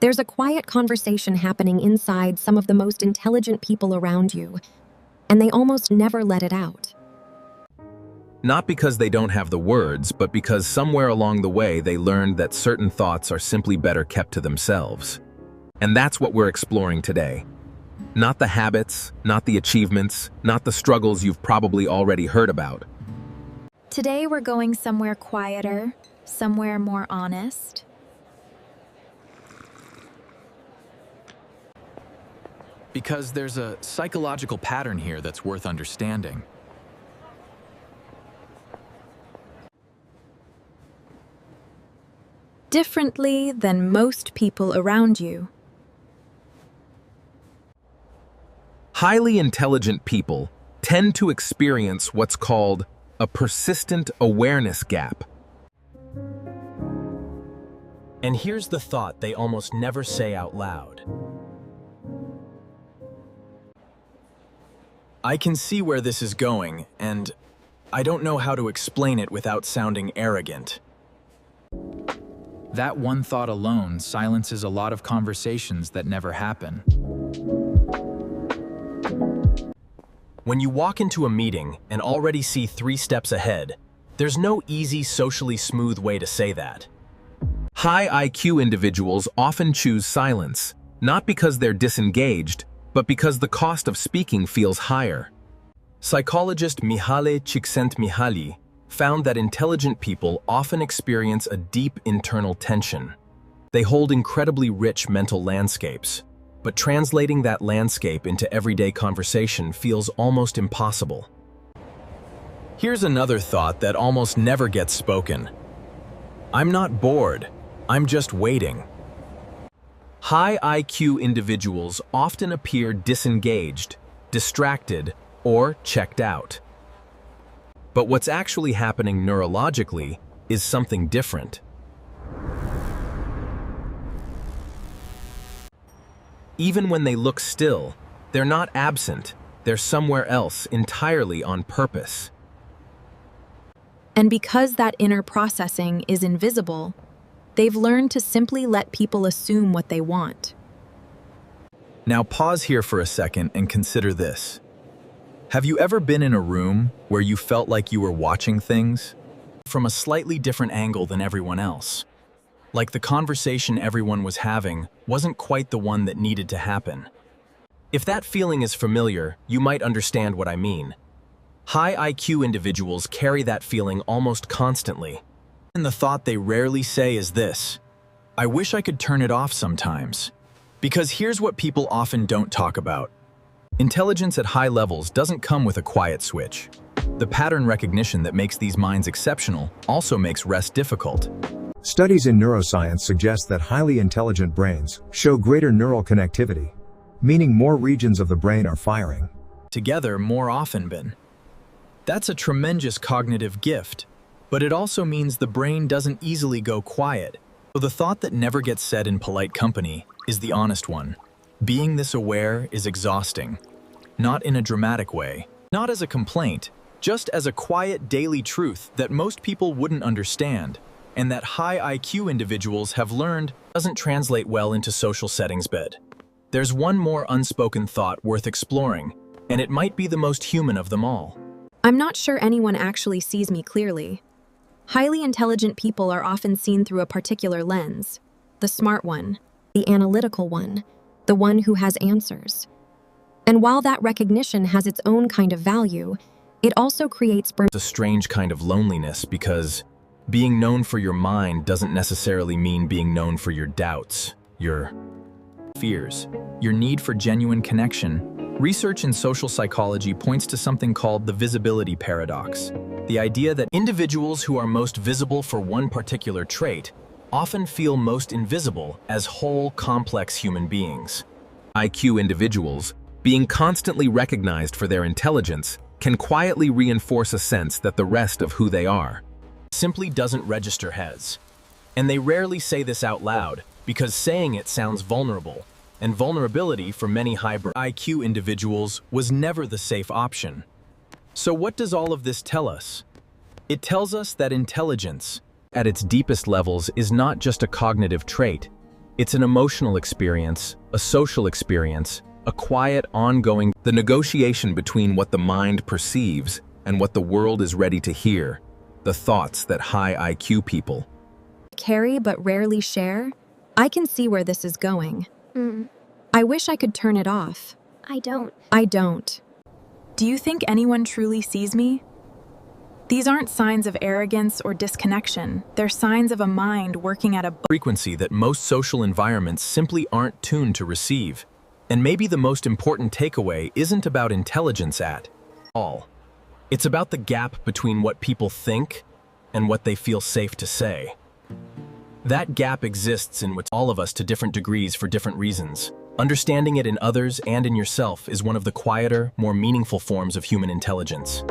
There's a quiet conversation happening inside some of the most intelligent people around you, and they almost never let it out. Not because they don't have the words, but because somewhere along the way they learned that certain thoughts are simply better kept to themselves. And that's what we're exploring today. Not the habits, not the achievements, not the struggles you've probably already heard about. Today we're going somewhere quieter, somewhere more honest. Because there's a psychological pattern here that's worth understanding. Differently than most people around you. Highly intelligent people tend to experience what's called a persistent awareness gap. And here's the thought they almost never say out loud. I can see where this is going, and I don't know how to explain it without sounding arrogant. That one thought alone silences a lot of conversations that never happen. When you walk into a meeting and already see 3 steps ahead, there's no easy, socially smooth way to say that. High IQ individuals often choose silence, not because they're disengaged, but because the cost of speaking feels higher. Psychologist Mihaly Csikszentmihalyi found that intelligent people often experience a deep internal tension. They hold incredibly rich mental landscapes, but translating that landscape into everyday conversation feels almost impossible. Here's another thought that almost never gets spoken. I'm not bored, I'm just waiting. High IQ individuals often appear disengaged, distracted, or checked out. But what's actually happening neurologically is something different. Even when they look still, they're not absent, they're somewhere else entirely on purpose. And because that inner processing is invisible, they've learned to simply let people assume what they want. Now pause here for a second and consider this. Have you ever been in a room where you felt like you were watching things from a slightly different angle than everyone else? Like the conversation everyone was having wasn't quite the one that needed to happen. If that feeling is familiar, you might understand what I mean. High IQ individuals carry that feeling almost constantly. And the thought they rarely say is this: I wish I could turn it off sometimes. Because here's what people often don't talk about. Intelligence at high levels doesn't come with a quiet switch. The pattern recognition that makes these minds exceptional also makes rest difficult. Studies in neuroscience suggest that highly intelligent brains show greater neural connectivity, meaning more regions of the brain are firing together more often. That's a tremendous cognitive gift, but it also means the brain doesn't easily go quiet. So the thought that never gets said in polite company is the honest one. Being this aware is exhausting. Not in a dramatic way, not as a complaint, just as a quiet daily truth that most people wouldn't understand, and that high IQ individuals have learned doesn't translate well into social settings. There's one more unspoken thought worth exploring, and it might be the most human of them all. I'm not sure anyone actually sees me clearly. Highly intelligent people are often seen through a particular lens. The smart one, the analytical one, the one who has answers. And while that recognition has its own kind of value, it also creates a strange kind of loneliness, because being known for your mind doesn't necessarily mean being known for your doubts, your fears, your need for genuine connection. Research in social psychology points to something called the visibility paradox. The idea that individuals who are most visible for one particular trait often feel most invisible as whole, complex human beings. IQ individuals, being constantly recognized for their intelligence, can quietly reinforce a sense that the rest of who they are simply doesn't register as. And they rarely say this out loud, because saying it sounds vulnerable, and vulnerability for many high IQ individuals was never the safe option. So what does all of this tell us? It tells us that intelligence, at its deepest levels, is not just a cognitive trait. It's an emotional experience, a social experience, a quiet, ongoing, the negotiation between what the mind perceives and what the world is ready to hear, the thoughts that high IQ people Carry but rarely share? I can see where this is going. Mm, I wish I could turn it off. I don't. I don't. Do you think anyone truly sees me? These aren't signs of arrogance or disconnection. They're signs of a mind working at a frequency that most social environments simply aren't tuned to receive. And maybe the most important takeaway isn't about intelligence at all. It's about the gap between what people think and what they feel safe to say. That gap exists in all of us to different degrees for different reasons. Understanding it in others and in yourself is one of the quieter, more meaningful forms of human intelligence.